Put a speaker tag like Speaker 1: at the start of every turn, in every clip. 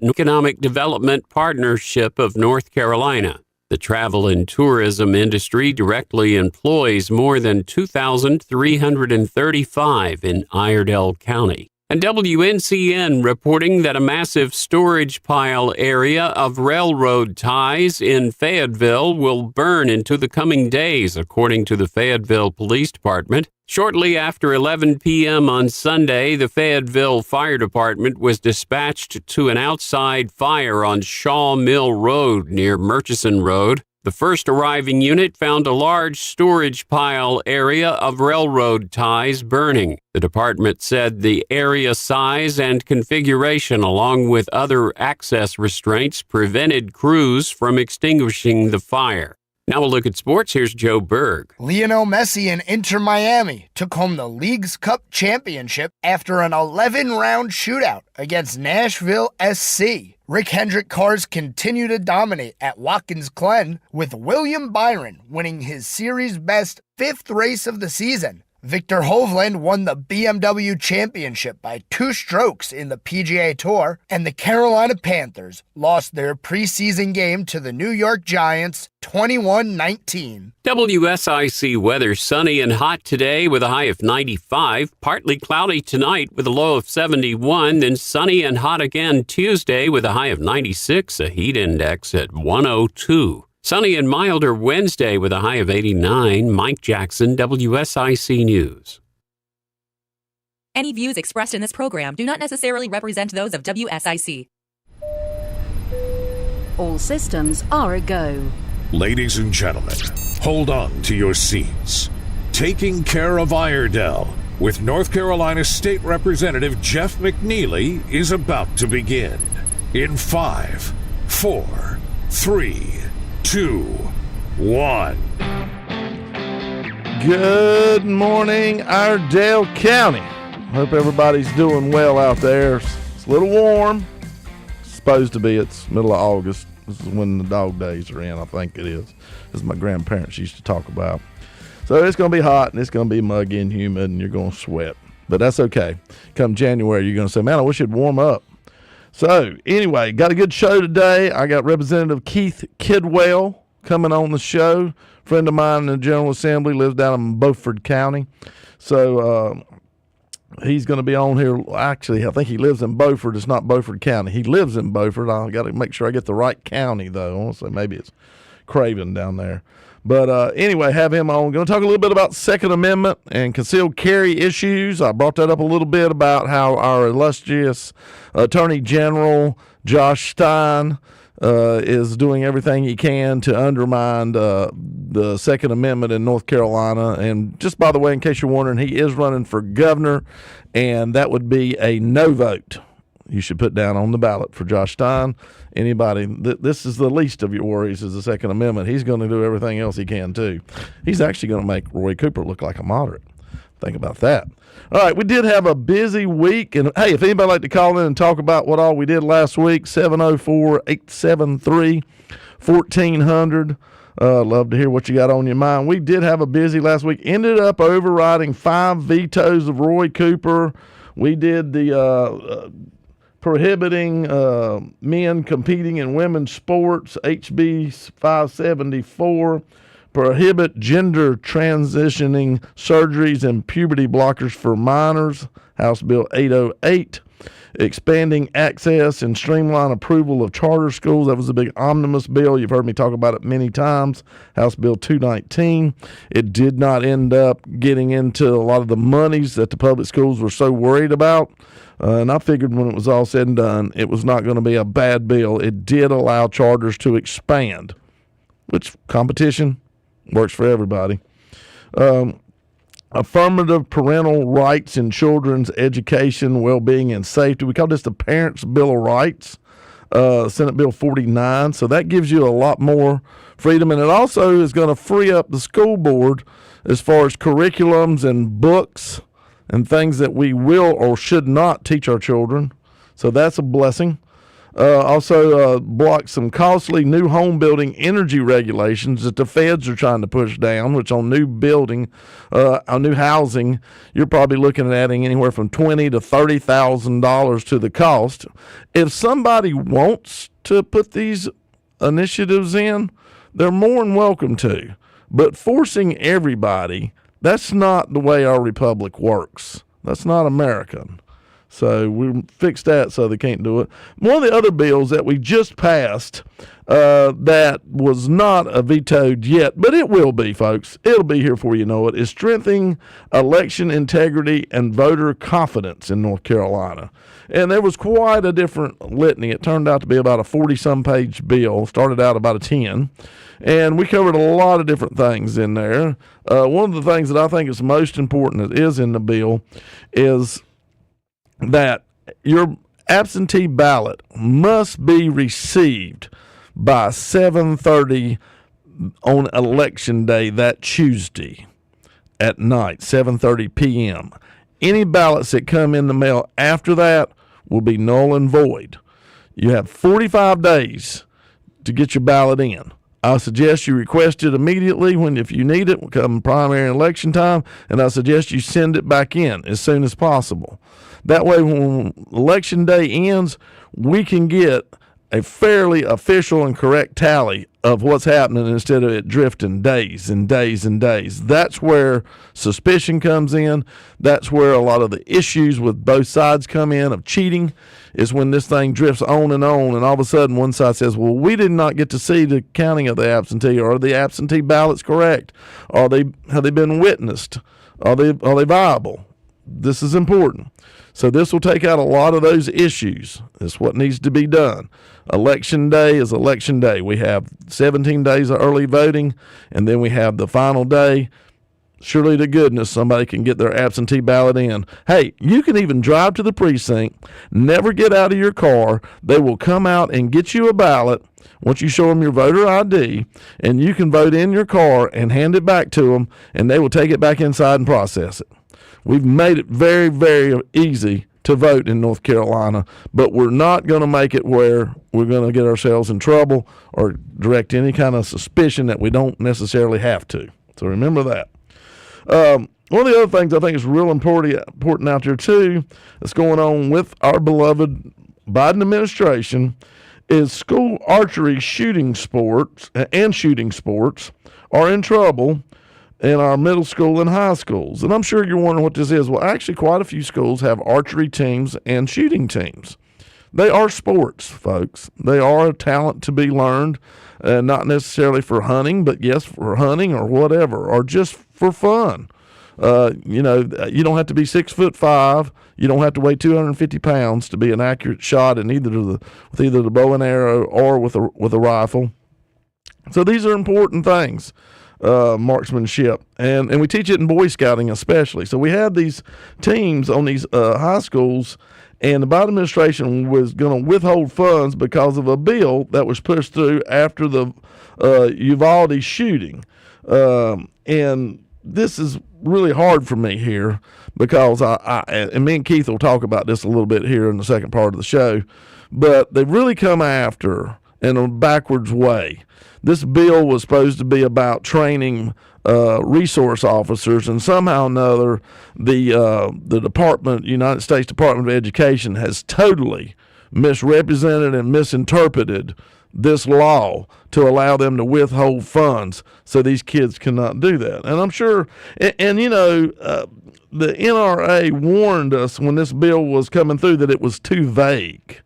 Speaker 1: Economic Development Partnership of North Carolina. The travel and tourism industry directly employs more than 2,335 in Iredell County. And WNCN reporting that a massive storage pile area of railroad ties in Fayetteville will burn into the coming days, according to the Fayetteville Police Department. Shortly after 11 p.m. on Sunday, the Fayetteville Fire Department was dispatched to an outside fire on Shaw Mill Road near Murchison Road. The first arriving unit found a large storage pile area of railroad ties burning. The department said the area size and configuration, along with other access restraints, prevented crews from extinguishing the fire. Now we'll look at sports. Here's Joe Berg.
Speaker 2: Lionel Messi and Inter Miami took home the League's Cup championship after an 11-round shootout against Nashville SC. Rick Hendrick cars continue to dominate at Watkins Glen, with William Byron winning his series best 5th race of the season. Victor Hovland won the BMW Championship by 2 strokes in the PGA Tour, and the Carolina Panthers lost their preseason game to the New York Giants 21-19.
Speaker 1: WSIC weather: sunny and hot today with a high of 95, partly cloudy tonight with a low of 71, then sunny and hot again Tuesday with a high of 96, a heat index at 102. Sunny and milder Wednesday with a high of 89. Mike Jackson, WSIC News.
Speaker 3: Any views expressed in this program do not necessarily represent those of WSIC.
Speaker 4: All systems are a go.
Speaker 5: Ladies and gentlemen, hold on to your seats. Taking Care of Iredell with North Carolina State Representative Jeff McNeely is about to begin. In 5, 4, 3, 2, 1.
Speaker 6: Good morning, Iredell County. Hope everybody's doing well out there. It's a little warm. It's supposed to be. It's middle of August. This is when the dog days are in, I think it is. As my grandparents used to talk about. So it's going to be hot, and it's going to be muggy and humid, and you're going to sweat. But that's okay. Come January, you're going to say, man, I wish it'd warm up. So, anyway, got a good show today. I got Representative Keith Kidwell coming on the show. Friend of mine in the General Assembly, lives down in Beaufort County. So, he's going to be on here. Actually, I think he lives in Beaufort. It's not Beaufort County. He lives in Beaufort. I got to make sure I get the right county, though. I want to say maybe it's Craven down there. But anyway, have him on. Going to talk a little bit about Second Amendment and concealed carry issues. I brought that up a little bit about how our illustrious Attorney General Josh Stein is doing everything he can to undermine the Second Amendment in North Carolina. And just by the way, in case you're wondering, he is running for governor, and that would be a no vote. You should put down on the ballot for Josh Stein. Anybody, this is the least of your worries is the Second Amendment. He's going to do everything else he can, too. He's actually going to make Roy Cooper look like a moderate. Think about that. All right, we did have a busy week. And, hey, if anybody would like to call in and talk about what all we did last week, 704-873-1400. Love to hear what you got on your mind. We did have a busy last week. Ended up overriding 5 vetoes of Roy Cooper. We did the prohibiting men competing in women's sports, HB 574, prohibit gender transitioning surgeries and puberty blockers for minors, House Bill 808, expanding access and streamline approval of charter schools. That was a big omnibus bill. You've heard me talk about it many times, House Bill 219. It did not end up getting into a lot of the monies that the public schools were so worried about. And I figured when it was all said and done, it was not going to be a bad bill. It did allow charters to expand, which competition works for everybody. Affirmative parental rights in children's education, well-being, and safety. We call this the Parents' Bill of Rights, Senate Bill 49. So that gives you a lot more freedom. And it also is going to free up the school board as far as curriculums and books and things that we will or should not teach our children. So that's a blessing. Also blocked some costly new home building energy regulations that the feds are trying to push down, which on new building, on new housing, you're probably looking at adding anywhere from $20,000 to $30,000 to the cost. If somebody wants to put these initiatives in, they're more than welcome to. But forcing everybody, that's not the way our republic works. That's not American. So we fixed that so they can't do it. One of the other bills that we just passed that was not vetoed yet, but it will be, folks. It'll be here before you know it, is strengthening election integrity and voter confidence in North Carolina. And there was quite a different litany. It turned out to be about a 40-some page bill, started out about a 10. And we covered a lot of different things in there. One of the things that I think is most important that is in the bill is that your absentee ballot must be received by 7:30 on election day, that Tuesday at night, 7:30 p.m. Any ballots that come in the mail after that will be null and void. You have 45 days to get your ballot in. I suggest you request it immediately if you need it, come primary election time, and I suggest you send it back in as soon as possible. That way, when election day ends, we can get a fairly official and correct tally of what's happening instead of it drifting days and days and days. That's where suspicion comes in. That's where a lot of the issues with both sides come in of cheating, is when this thing drifts on, and all of a sudden one side says, well, we did not get to see the counting of the absentee, or are the absentee ballots correct? Have they been witnessed? Are they viable? This is important. So this will take out a lot of those issues. That's what needs to be done. Election day is election day. We have 17 days of early voting, and then we have the final day. Surely to goodness somebody can get their absentee ballot in. Hey, you can even drive to the precinct, never get out of your car. They will come out and get you a ballot once you show them your voter ID, and you can vote in your car and hand it back to them, and they will take it back inside and process it. We've made it very, very easy to vote in North Carolina, but we're not going to make it where we're going to get ourselves in trouble or direct any kind of suspicion that we don't necessarily have to. So remember that. One of the other things I think is real important out there, too, that's going on with our beloved Biden administration is school archery shooting sports are in trouble in our middle school and high schools. And I'm sure you're wondering what this is. Well, actually, quite a few schools have archery teams and shooting teams. They are sports, folks. They are a talent to be learned, not necessarily for hunting, but yes, for hunting or whatever, or just for fun. You don't have to be 6'5". You don't have to weigh 250 pounds to be an accurate shot with either the bow and arrow or with a rifle. So these are important things. Marksmanship, and we teach it in Boy Scouting especially. So we have these teams on these high schools, and the Biden administration was going to withhold funds because of a bill that was pushed through after the Uvalde shooting. And this is really hard for me here because and me and Keith will talk about this a little bit here in the second part of the show, but they've really come after in a backwards way. This bill was supposed to be about training resource officers, and somehow or another, the United States Department of Education has totally misrepresented and misinterpreted this law to allow them to withhold funds so these kids cannot do that. And I'm sure, the NRA warned us when this bill was coming through that it was too vague.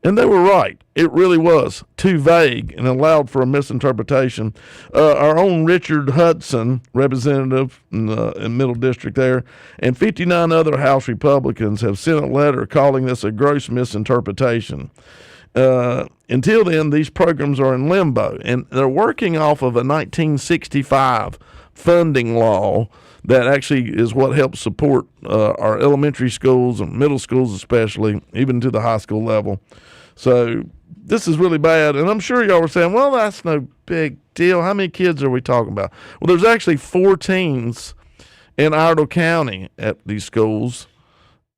Speaker 6: And they were right. It really was too vague and allowed for a misinterpretation. Our own Richard Hudson, representative in Middle District there, and 59 other House Republicans have sent a letter calling this a gross misinterpretation. Until then, these programs are in limbo, and they're working off of a 1965 funding law that actually is what helps support our elementary schools and middle schools especially, even to the high school level. So this is really bad, and I'm sure y'all were saying, well, that's no big deal. How many kids are we talking about? Well, there's actually 4 teams in Iredell County at these schools,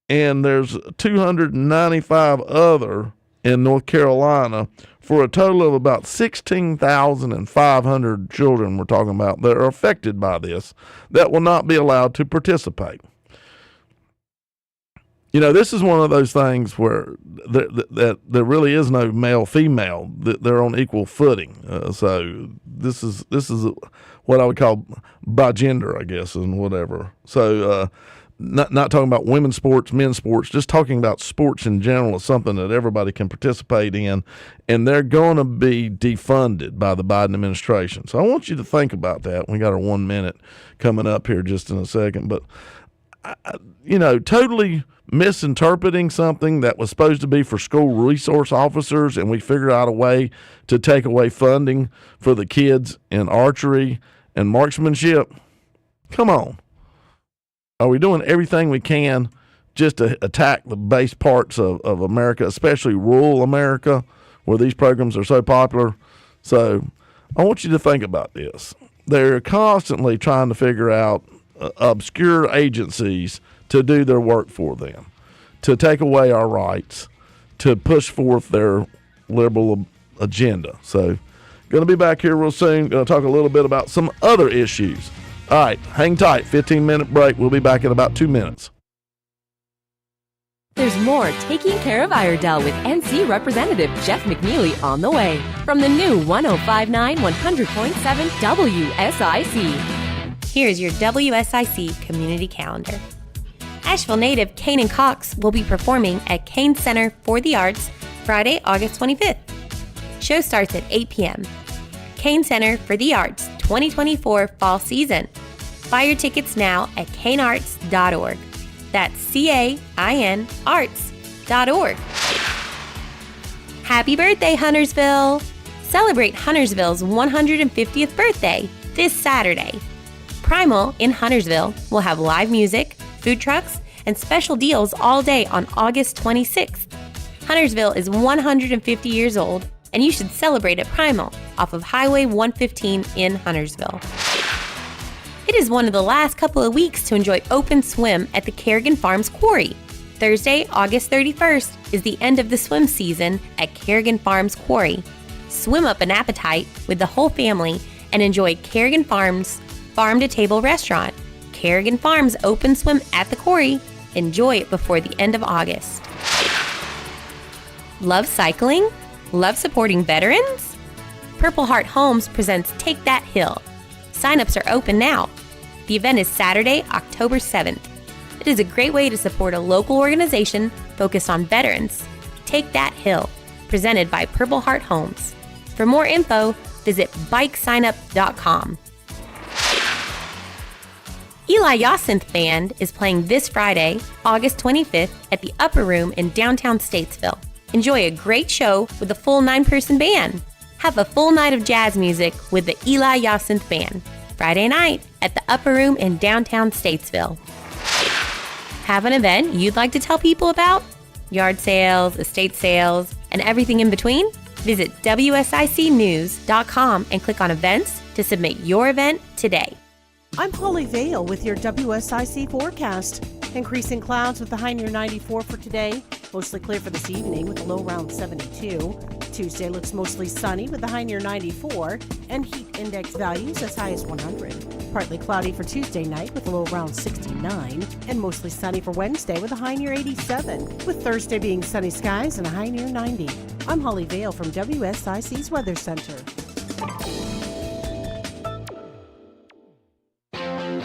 Speaker 6: and there's 295 other in North Carolina for a total of about 16,500 children we're talking about that are affected by this that will not be allowed to participate. You know, this is one of those things where there really is no male-female. They're on equal footing. So this is what I would call bi-gender, I guess, and whatever. So not talking about women's sports, men's sports, just talking about sports in general is something that everybody can participate in, and they're going to be defunded by the Biden administration. So I want you to think about that. We got our 1 minute coming up here just in a second. But, totally misinterpreting something that was supposed to be for school resource officers, and we figured out a way to take away funding for the kids in archery and marksmanship. Come on. Are we doing everything we can just to attack the base parts of America, especially rural America, where these programs are so popular? So I want you to think about this. They're constantly trying to figure out obscure agencies to do their work for them, to take away our rights, to push forth their liberal agenda. So going to be back here real soon. Going to talk a little bit about some other issues. All right, hang tight. 15-minute break. We'll be back in about 2 minutes.
Speaker 3: There's more Taking Care of Iredell with NC Representative Jeff McNeely on the way from the new 105.9 100.7 WSIC.
Speaker 7: Here's your WSIC community calendar. Asheville native Kanan Cox will be performing at Kane Center for the Arts Friday, August 25th. Show starts at 8 p.m. Kane Center for the Arts 2024 Fall Season. Buy your tickets now at kanearts.org. That's CAIN arts.org. Happy birthday, Huntersville! Celebrate Huntersville's 150th birthday this Saturday. Primal in Huntersville will have live music, food trucks, and special deals all day on August 26th. Huntersville is 150 years old, and you should celebrate at Primal off of Highway 115 in Huntersville. It is one of the last couple of weeks to enjoy open swim at the Kerrigan Farms Quarry. Thursday, August 31st is the end of the swim season at Kerrigan Farms Quarry. Swim up an appetite with the whole family and enjoy Kerrigan Farms Farm-to-Table Restaurant. Kerrigan Farms open swim at the quarry. Enjoy it before the end of August. Love cycling? Love supporting veterans? Purple Heart Homes presents Take That Hill. Sign-ups are open now. The event is Saturday, October 7th. It is a great way to support a local organization focused on veterans. Take That Hill, presented by Purple Heart Homes. For more info, visit bikesignup.com. Eli Yacinth Band is playing this Friday, August 25th at the Upper Room in downtown Statesville. Enjoy a great show with a full 9-person band. Have a full night of jazz music with the Eli Yacinth Band, Friday night at the Upper Room in downtown Statesville. Have an event you'd like to tell people about? Yard sales, estate sales, and everything in between? Visit WSICnews.com and click on events to submit your event today.
Speaker 8: I'm Holly Vale with your WSIC forecast. Increasing clouds with the high near 94 for today. Mostly clear for this evening with a low around 72. Tuesday looks mostly sunny with the high near 94 and heat index values as high as 100. Partly cloudy for Tuesday night with a low around 69 and mostly sunny for Wednesday with a high near 87, with Thursday being sunny skies and a high near 90. I'm Holly Vale from WSIC's Weather Center.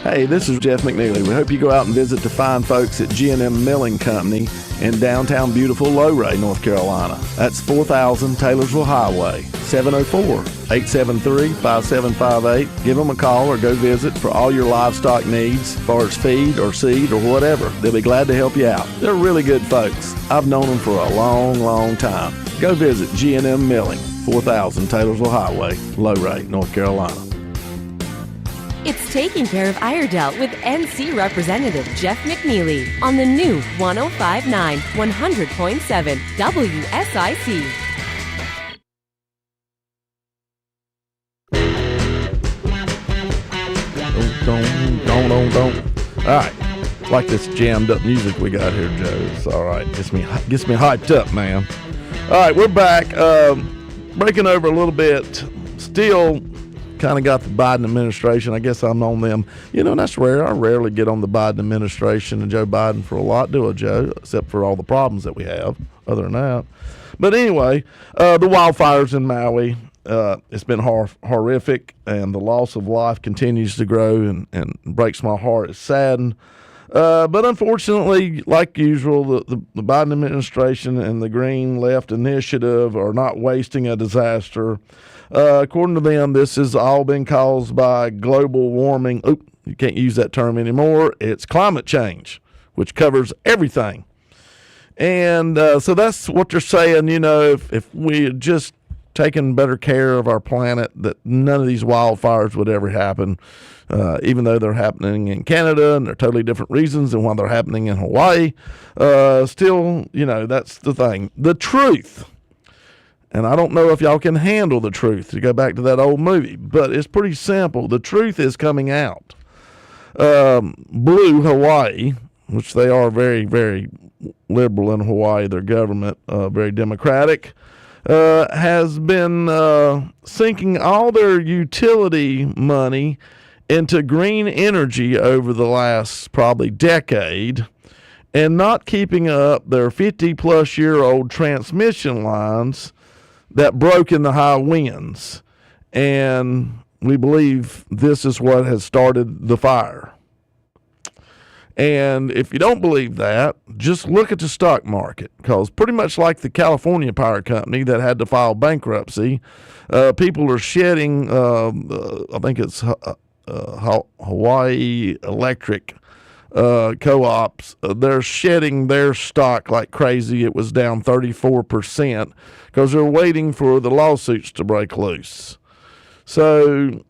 Speaker 6: Hey, this is Jeff McNeely. We hope you go out and visit the fine folks at G&M Milling Company in downtown beautiful Lowray, North Carolina. That's 4000 Taylorsville Highway, 704-873-5758. Give them a call or go visit for all your livestock needs, as far as feed or seed or whatever. They'll be glad to help you out. They're really good folks. I've known them for a long, long time. Go visit G&M Milling, 4000 Taylorsville Highway, Lowray, North Carolina.
Speaker 3: It's Taking Care of Iredell with NC Representative Jeff McNeely on the new 105.9 100.7 WSIC.
Speaker 6: Don't. All right. Like this jammed up music we got here, Joe. It's all right. Gets me hyped up, man. All right, we're back. Breaking over a little bit. Still kind of got the Biden administration. I guess I'm on them. You know, and that's rare. I rarely get on the Biden administration and Joe Biden for a lot, do I, Joe? Except for all the problems that we have. Other than that. But anyway, the wildfires in Maui. It's been horrific, and the loss of life continues to grow and breaks my heart. It's saddened. But unfortunately, like usual, the Biden administration and the Green Left Initiative are not wasting a disaster. According to them, this has all been caused by global warming. Oop, you can't use that term anymore. It's climate change, which covers everything. And so that's what they're saying. You know, if we had just taken better care of our planet, that none of these wildfires would ever happen, even though they're happening in Canada and they're totally different reasons than why they're happening in Hawaii. Still, you know, that's the thing. The truth. And I don't know if y'all can handle the truth, to go back to that old movie, but it's pretty simple. The truth is coming out. Blue Hawaii, which they are very, very liberal in Hawaii, their government, very democratic, has been sinking all their utility money into green energy over the last probably decade and not keeping up their 50-plus-year-old transmission lines that broke in the high winds. And we believe this is what has started the fire. And if you don't believe that, just look at the stock market, because pretty much like the California Power Company that had to file bankruptcy, people are shedding, I think it's Hawaii Electric co-ops, they're shedding their stock like crazy. It was down 34% because they're waiting for the lawsuits to break loose. So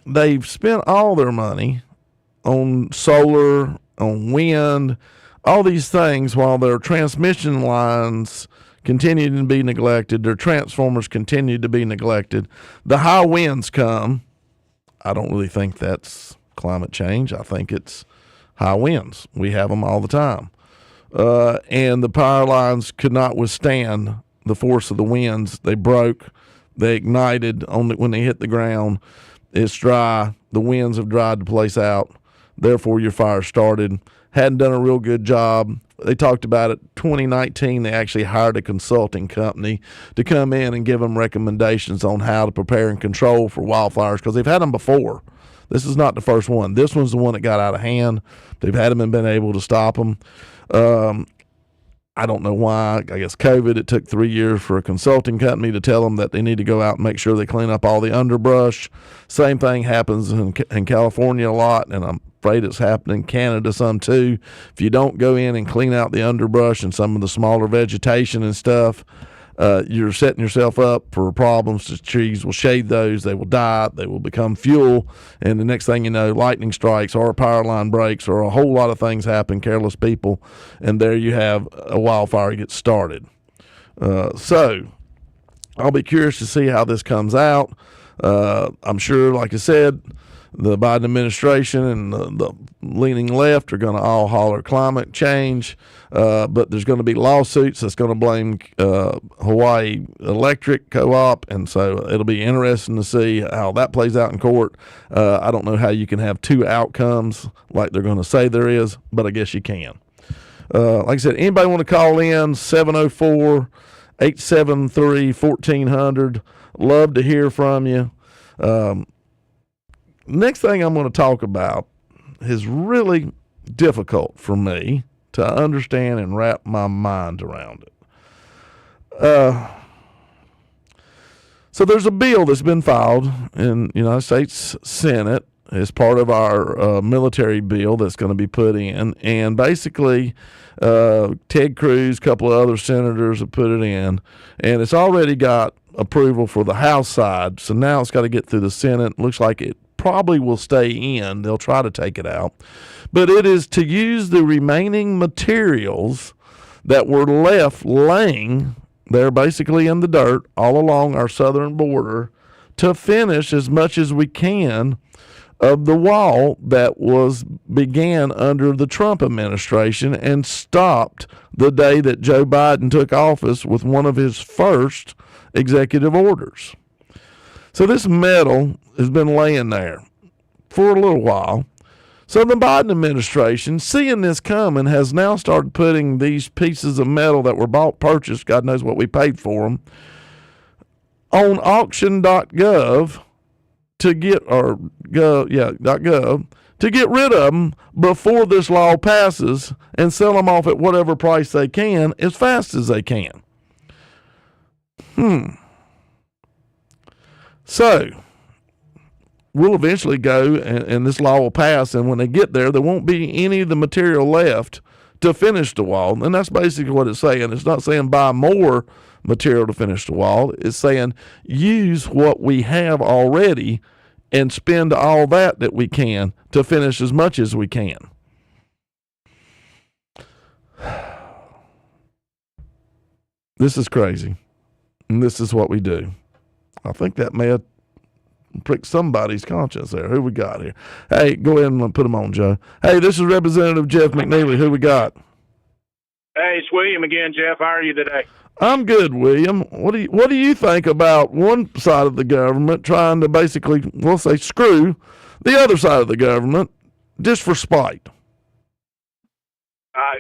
Speaker 6: they've spent all their money on solar, on wind, all these things, while their transmission lines continue to be neglected, their transformers continue to be neglected. The high winds come. I don't really think that's climate change. I think it's high winds. We have them all the time. And the power lines could not withstand the force of the winds. They broke. They ignited only when they hit the ground. It's dry. The winds have dried the place out. Therefore, your fire started. Hadn't done a real good job. They talked about it. 2019, they actually hired a consulting company to come in and give them recommendations on how to prepare and control for wildfires, because they've had them before. This is not the first one. This one's the one that got out of hand. They've had them and been able to stop them. I don't know why. I guess COVID, it took 3 years for a consulting company to tell them that they need to go out and make sure they clean up all the underbrush. Same thing happens in California a lot, and I'm afraid it's happening in Canada some too. If you don't go in and clean out the underbrush and some of the smaller vegetation and stuff, you're setting yourself up for problems. The trees will shade those. They will die. They will become fuel. And the next thing you know, lightning strikes or a power line breaks or a whole lot of things happen, careless people, and there you have a wildfire get started. So I'll be curious to see how this comes out. I'm sure, like I said, the Biden administration and the leaning left are going to all holler climate change, but there's going to be lawsuits that's going to blame Hawaii Electric Co-op, and so it'll be interesting to see how that plays out in court. I don't know how you can have two outcomes like they're going to say there is, but I guess you can. Like I said, anybody want to call in, 704-873-1400. Love to hear from you. Next thing I'm going to talk about is really difficult for me to understand and wrap my mind around it. So there's a bill that's been filed in the United States Senate as part of our military bill that's going to be put in. And basically, Ted Cruz, a couple of other senators have put it in. And it's already got approval for the House side. So now it's got to get through the Senate. Looks like it probably will stay in. They'll try to take it out. But it is to use the remaining materials that were left laying there basically in the dirt all along our southern border to finish as much as we can of the wall that began under the Trump administration and stopped the day that Joe Biden took office with one of his first executive orders. So this metal has been laying there for a little while. So the Biden administration, seeing this coming, has now started putting these pieces of metal that were purchased, God knows what we paid for them, on auction.gov to get, .gov, to get rid of them before this law passes and sell them off at whatever price they can as fast as they can. So we'll eventually go and this law will pass, and when they get there won't be any of the material left to finish the wall. And that's basically what it's saying. It's not saying buy more material to finish the wall. It's saying use what we have already and spend all that we can to finish as much as we can. This is crazy. And this is what we do. I think that may have pricked somebody's conscience there. Who we got here? Hey, go ahead and put them on, Joe. Hey, this is Representative Jeff McNeely. Who we got?
Speaker 9: Hey, it's William again, Jeff. How are you today?
Speaker 6: I'm good, William. What do you think about one side of the government trying to basically, we'll say, screw the other side of the government just for spite?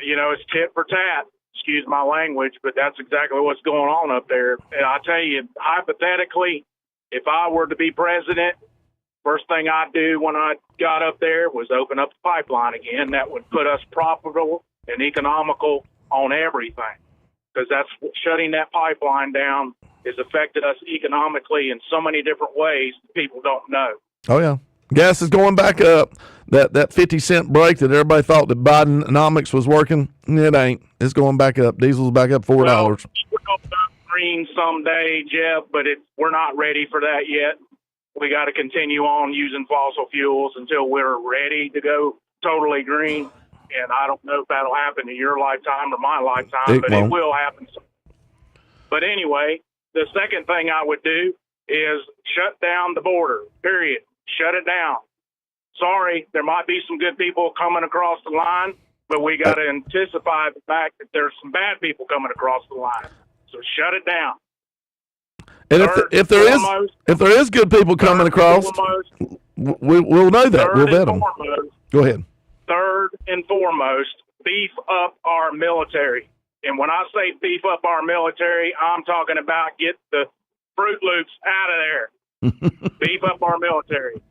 Speaker 9: It's tit for tat. Excuse my language, but that's exactly what's going on up there. And I tell you, hypothetically, if I were to be president, first thing I'd do when I got up there was open up the pipeline again. That would put us profitable and economical on everything, because that's shutting that pipeline down has affected us economically in so many different ways people don't know.
Speaker 6: Oh, yeah. Gas is going back up. That 50-cent break that everybody thought that Bidenomics was working, it ain't. It's going back up. Diesel's back up $4.
Speaker 9: We're going to go green someday, Jeff, but we're not ready for that yet. We got to continue on using fossil fuels until we're ready to go totally green. And I don't know if that'll happen in your lifetime or my lifetime, but it will happen. But anyway, the second thing I would do is shut down the border, period. Shut it down. Sorry, there might be some good people coming across the line, but we got to anticipate the fact that there's some bad people coming across the line. So shut it down.
Speaker 6: And if there is good people coming across, we'll know that. We'll vet them. Go ahead.
Speaker 9: Third and foremost, beef up our military. And when I say beef up our military, I'm talking about get the Fruit Loops out of there. Beef up our military.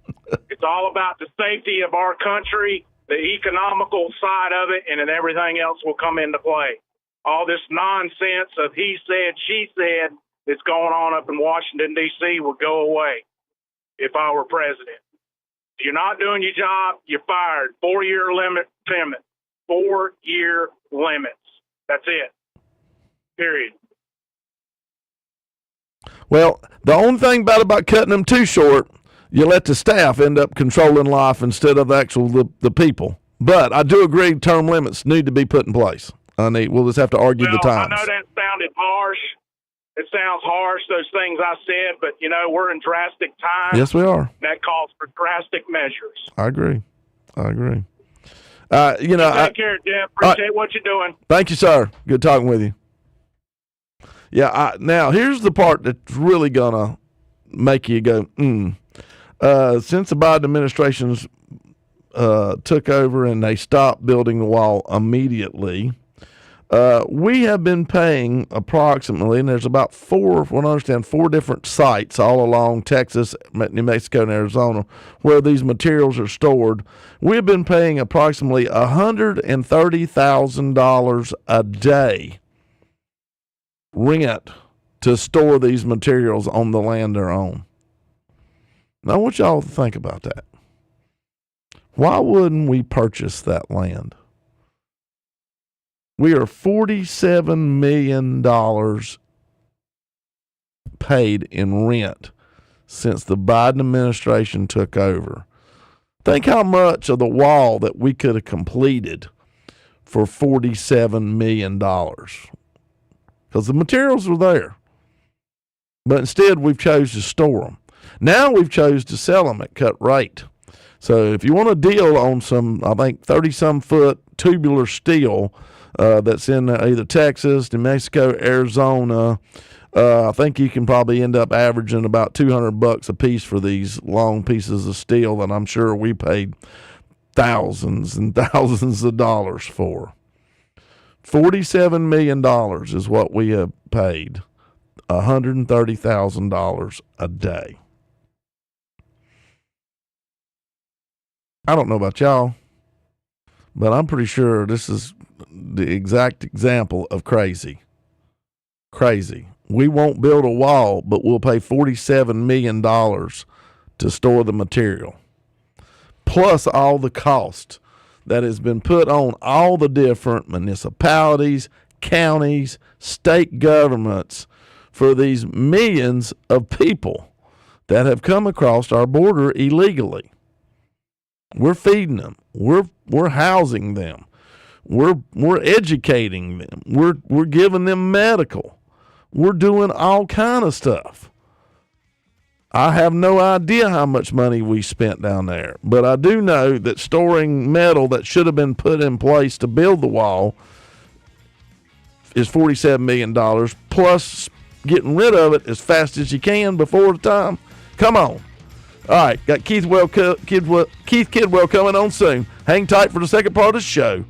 Speaker 9: It's all about the safety of our country, the economical side of it, and then everything else will come into play. All this nonsense of he said, she said that's going on up in Washington, D.C. would go away if I were president. If you're not doing your job, you're fired. 4-year limit. 4-year limits. That's it. Period.
Speaker 6: Well, the only thing bad about cutting them too short, you let the staff end up controlling life instead of the people. But I do agree term limits need to be put in place. We'll just have to argue the times.
Speaker 9: I know that sounded harsh. It sounds harsh, those things I said, but, we're in drastic times.
Speaker 6: Yes, we are.
Speaker 9: That calls for drastic measures.
Speaker 6: I agree.
Speaker 9: Take care, Jeff. Appreciate what you're doing.
Speaker 6: Thank you, sir. Good talking with you. Yeah, now here's the part that's really going to make you go, since the Biden administration's took over and they stopped building the wall immediately, we have been paying approximately, and there's about 4 different sites all along Texas, New Mexico, and Arizona where these materials are stored. We've been paying approximately $130,000 a day rent to store these materials on the land they're on. Now, I want y'all to think about that. Why wouldn't we purchase that land? We are $47 million paid in rent since the Biden administration took over. Think how much of the wall that we could have completed for $47 million. Because the materials were there. But instead, we've chose to store them. Now we've chose to sell them at cut rate. So if you want a deal on some, I think 30-some foot tubular steel that's in either Texas, New Mexico, Arizona, I think you can probably end up averaging about $200 a piece for these long pieces of steel that I'm sure we paid thousands and thousands of dollars for. $47 million is what we have paid. $130,000 a day. I don't know about y'all, but I'm pretty sure this is the exact example of crazy. Crazy. We won't build a wall, but we'll pay $47 million to store the material, plus all the cost that has been put on all the different municipalities, counties, state governments for these millions of people that have come across our border illegally. We're feeding them. We're housing them. We're educating them. We're giving them medical. We're doing all kind of stuff. I have no idea how much money we spent down there, but I do know that storing metal that should have been put in place to build the wall is $47 million, plus getting rid of it as fast as you can before the time. Come on. All right, got Keith Kidwell coming on soon. Hang tight for the second part of the show.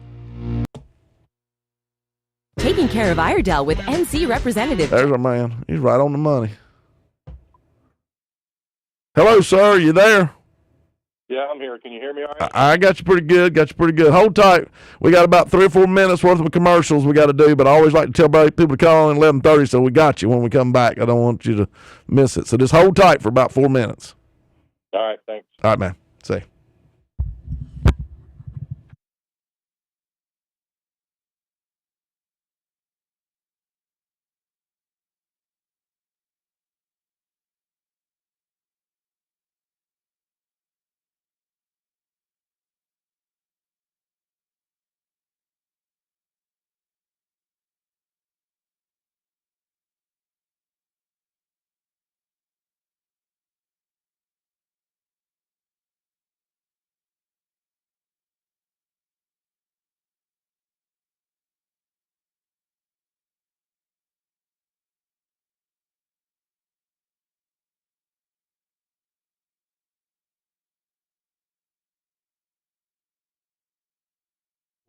Speaker 3: Taking care of Iredell with NC Representative.
Speaker 6: There's our man. He's right on the money. Hello, sir. You there?
Speaker 10: Yeah, I'm here. Can you hear me all right?
Speaker 6: I got you pretty good. Hold tight. We got about 3 or 4 minutes worth of commercials we got to do, but I always like to tell people to call in 11:30, so we got you when we come back. I don't want you to miss it. So just hold tight for about 4 minutes.
Speaker 10: All right, thanks.
Speaker 6: All right, man. See.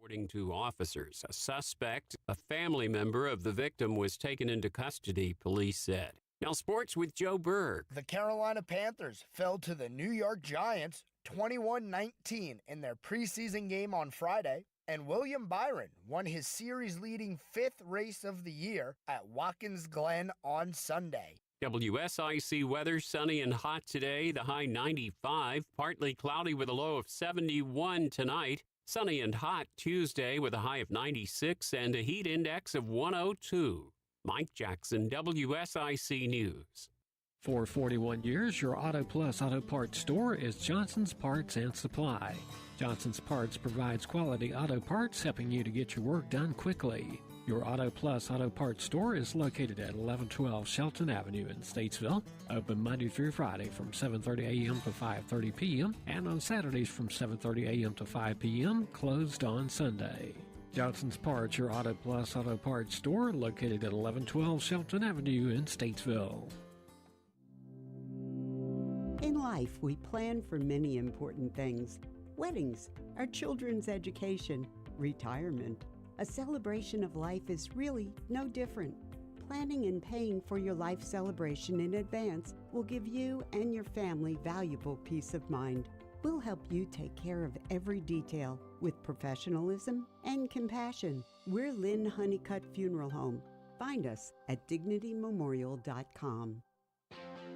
Speaker 1: According to officers, a suspect, a family member of the victim, was taken into custody, police said. Now sports with Joe Berg.
Speaker 2: The Carolina Panthers fell to the New York Giants 21-19 in their preseason game on Friday, and William Byron won his series-leading 5th race of the year at Watkins Glen on Sunday.
Speaker 1: WSIC weather, sunny and hot today, the high 95, partly cloudy with a low of 71 tonight. Sunny and hot Tuesday with a high of 96 and a heat index of 102. Mike Jackson, WSIC News.
Speaker 11: For 41 years, your Auto Plus Auto Parts store is Johnson's Parts and Supply. Johnson's Parts provides quality auto parts, helping you to get your work done quickly. Your Auto Plus Auto Parts store is located at 1112 Shelton Avenue in Statesville. Open Monday through Friday from 7:30 a.m. to 5:30 p.m. and on Saturdays from 7:30 a.m. to 5 p.m. Closed on Sunday. Johnson's Parts, your Auto Plus Auto Parts store, located at 1112 Shelton Avenue in Statesville.
Speaker 12: In life, we plan for many important things. Weddings, our children's education, retirement. A celebration of life is really no different. Planning and paying for your life celebration in advance will give you and your family valuable peace of mind. We'll help you take care of every detail with professionalism and compassion. We're Lynn Honeycutt Funeral Home. Find us at dignitymemorial.com.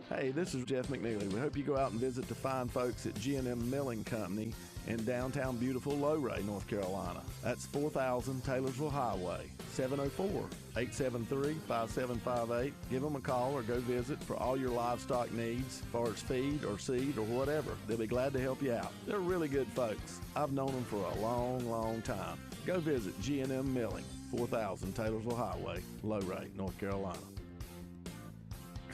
Speaker 6: Hey, this is Jeff McNeely. We hope you go out and visit the fine folks at G&M Milling Company in downtown beautiful Lowray, North Carolina. That's 4000 Taylorsville Highway, 704-873-5758. Give them a call or go visit for all your livestock needs, as far as feed or seed or whatever. They'll be glad to help you out. They're really good folks. I've known them for a long, long time. Go visit G&M Milling, 4000 Taylorsville Highway, Lowray, North Carolina.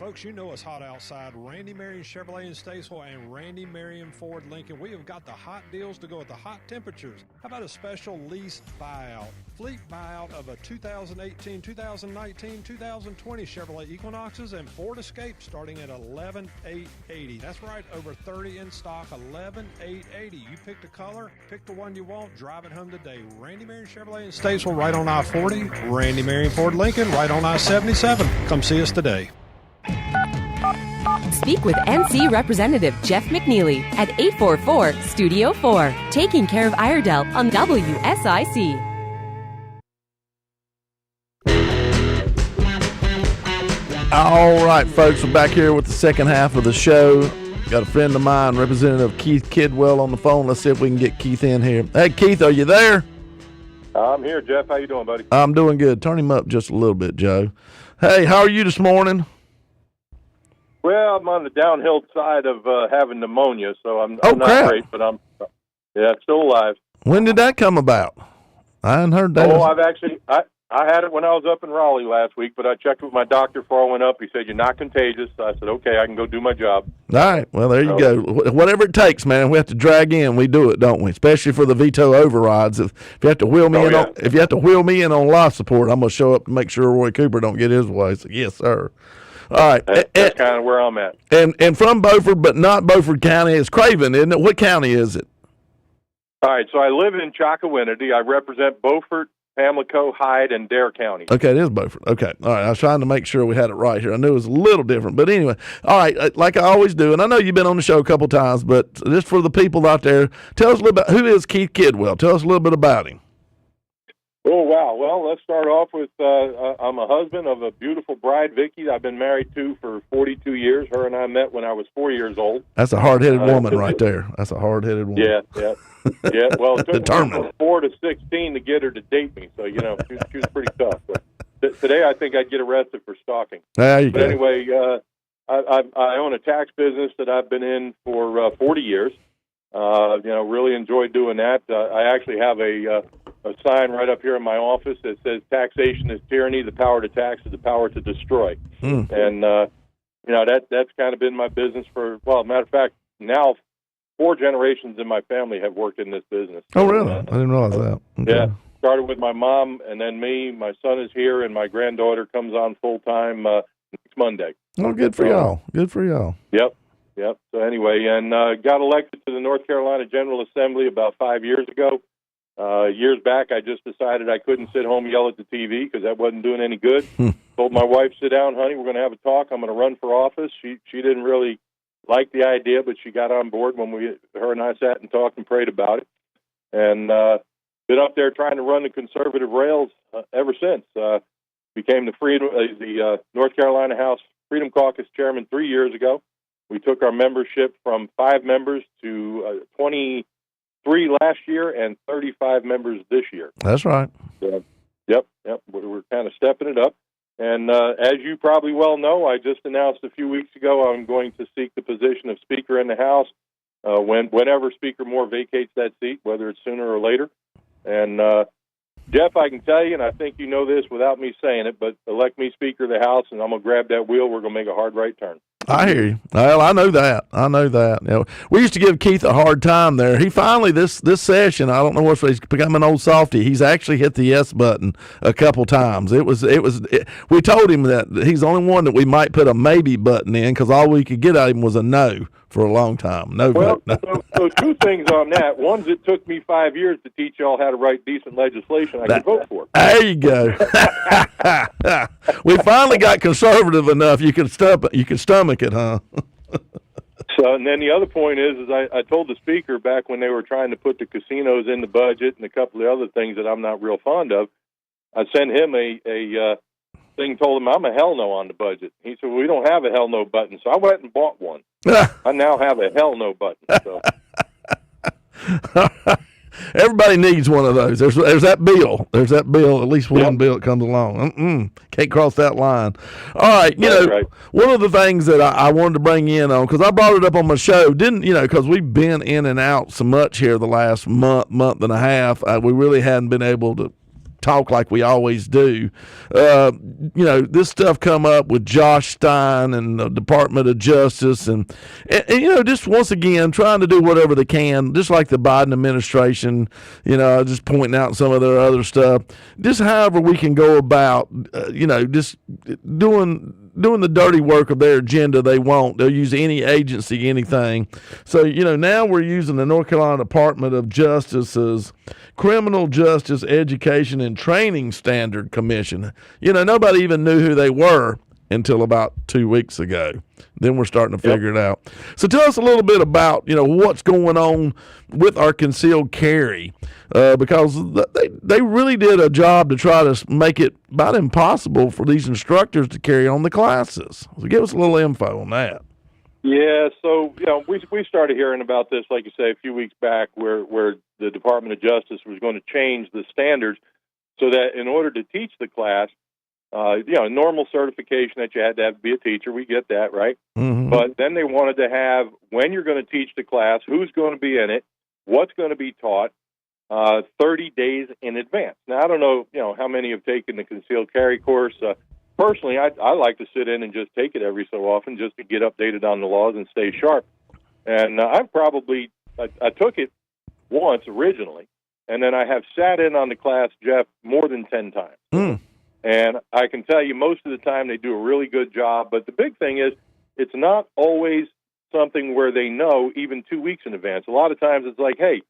Speaker 13: Folks, you know it's hot outside. Randy Marion Chevrolet in Statesville and Randy Marion Ford Lincoln. We have got the hot deals to go with the hot temperatures. How about a special lease buyout? Fleet buyout of a 2018, 2019, 2020 Chevrolet Equinoxes and Ford Escapes starting at $11,880. That's right, over 30 in stock, $11,880. You pick the color, pick the one you want, drive it home today. Randy Marion Chevrolet in Statesville right on I-40. Randy Marion Ford Lincoln right on I-77. Come see us today.
Speaker 3: Speak with NC Representative Jeff McNeely at 844-STUDIO-4, taking care of Iredell on WSIC.
Speaker 6: All right, folks, we're back here with the second half of the show. Got a friend of mine, Representative Keith Kidwell, on the phone. Let's see if we can get Keith in here. Hey, Keith, are you there?
Speaker 10: I'm here, Jeff. How you doing, buddy?
Speaker 6: I'm doing good. Turn him up just a little bit, Joe. Hey, how are you this morning?
Speaker 10: Well, I'm on the downhill side of having pneumonia, so I'm not great, but I'm still alive.
Speaker 6: When did that come about? I hadn't heard that.
Speaker 10: Oh, I had it when I was up in Raleigh last week, but I checked with my doctor before I went up. He said, you're not contagious. So I said, okay, I can go do my job.
Speaker 6: All right. Well, there you go. Whatever it takes, man. We have to drag in. We do it, don't we? Especially for the veto overrides. If you have to wheel me if you have to wheel me in on life support, I'm going to show up and make sure Roy Cooper don't get his way. So, yes, sir. All right.
Speaker 10: That's kind of where I'm at.
Speaker 6: And from Beaufort, but not Beaufort County. It's Craven, isn't it? What county is it?
Speaker 10: All right. So I live in Chocowinity. I represent Beaufort, Pamlico, Hyde, and Dare County.
Speaker 6: Okay, it is Beaufort. Okay. All right. I was trying to make sure we had it right here. I knew it was a little different. But anyway, all right, like I always do, and I know you've been on the show a couple times, but just for the people out there, tell us a little bit, who is Keith Kidwell? Tell us a little bit about him.
Speaker 10: Oh, wow. Well, let's start off with I'm a husband of a beautiful bride, Vicki, I've been married to for 42 years. Her and I met when I was 4 years old.
Speaker 6: That's a hard-headed woman right there. That's a hard-headed woman.
Speaker 10: Yeah. Well, it took me from 4 to 16 to get her to date me, so, she was pretty tough. But today I think I'd get arrested for stalking.
Speaker 6: There you go.
Speaker 10: Anyway, I own a tax business that I've been in for 40 years. Really enjoyed doing that. I actually have a sign right up here in my office that says taxation is tyranny, the power to tax is the power to destroy. And that's kind of been my business for, matter of fact, now 4 generations in my family have worked in this business.
Speaker 6: Oh, really? I didn't realize that. Okay.
Speaker 10: Yeah, started with my mom and then me. My son is here and my granddaughter comes on full-time next Monday.
Speaker 6: Oh, good for y'all. Good for y'all.
Speaker 10: Yep. So anyway, and got elected to the North Carolina General Assembly about 5 years ago. Years back, I just decided I couldn't sit home and yell at the TV because that wasn't doing any good. Told my wife, sit down, honey, we're going to have a talk. I'm going to run for office. She didn't really like the idea, but she got on board when her and I sat and talked and prayed about it. And been up there trying to run the conservative rails ever since. Became the North Carolina House Freedom Caucus chairman 3 years ago. We took our membership from 5 members to 23 last year and 35 members this year.
Speaker 6: That's right.
Speaker 10: Yep. We're kind of stepping it up. And as you probably well know, I just announced a few weeks ago I'm going to seek the position of Speaker in the House whenever Speaker Moore vacates that seat, whether it's sooner or later. And Jeff, I can tell you, and I think you know this without me saying it, but elect me Speaker of the House, and I'm going to grab that wheel. We're going to make a hard right turn.
Speaker 6: I hear you. Well, I know that. We used to give Keith a hard time there. He finally, this session, I don't know what's, he's become an old softy. He's actually hit the yes button a couple times. We told him that he's the only one that we might put a maybe button in because all we could get out of him was a no for a long time. No.
Speaker 10: So 2 things on that. One's it took me 5 years to teach y'all how to write decent legislation I can vote for.
Speaker 6: There you go. We finally got conservative enough you could stomach it, huh?
Speaker 10: So, and then the other point is I told the Speaker back when they were trying to put the casinos in the budget and a couple of other things that I'm not real fond of, I sent him a thing, told him I'm a hell no on the budget. He said, well, we don't have a hell no button. So I went and bought one. I now have a hell no button. So.
Speaker 6: Everybody needs one of those. There's that bill. There's that bill. At least one bill that comes along. Can't cross that line. All right. One of the things that I wanted to bring in on, because I brought it up on my show, because we've been in and out so much here the last month and a half. We really hadn't been able to talk like we always do. This stuff come up with Josh Stein and the Department of Justice, and just once again trying to do whatever they can, just like the Biden administration. Just pointing out some of their other stuff. Just however we can go about, just doing the dirty work of their agenda they want. They'll use any agency, anything. So, now we're using the North Carolina Department of Justice's Criminal Justice Education and Training Standard Commission. Nobody even knew who they were until about 2 weeks ago. Then we're starting to figure it out. So tell us a little bit about, what's going on with our concealed carry, because they really did a job to try to make it about impossible for these instructors to carry on the classes. So give us a little info on that.
Speaker 10: Yeah, so we started hearing about this, like you say, a few weeks back, where the Department of Justice was going to change the standards so that in order to teach the class, normal certification that you had to have to be a teacher, we get that, right? Mm-hmm. But then they wanted to have, when you're going to teach the class, who's going to be in it, what's going to be taught, 30 days in advance. Now, I don't know, how many have taken the concealed carry course. Personally, I like to sit in and just take it every so often just to get updated on the laws and stay sharp. And I took it once originally, and then I have sat in on the class, Jeff, more than 10 times. Mm. And I can tell you most of the time they do a really good job. But the big thing is it's not always something where they know even 2 weeks in advance. A lot of times it's like, hey,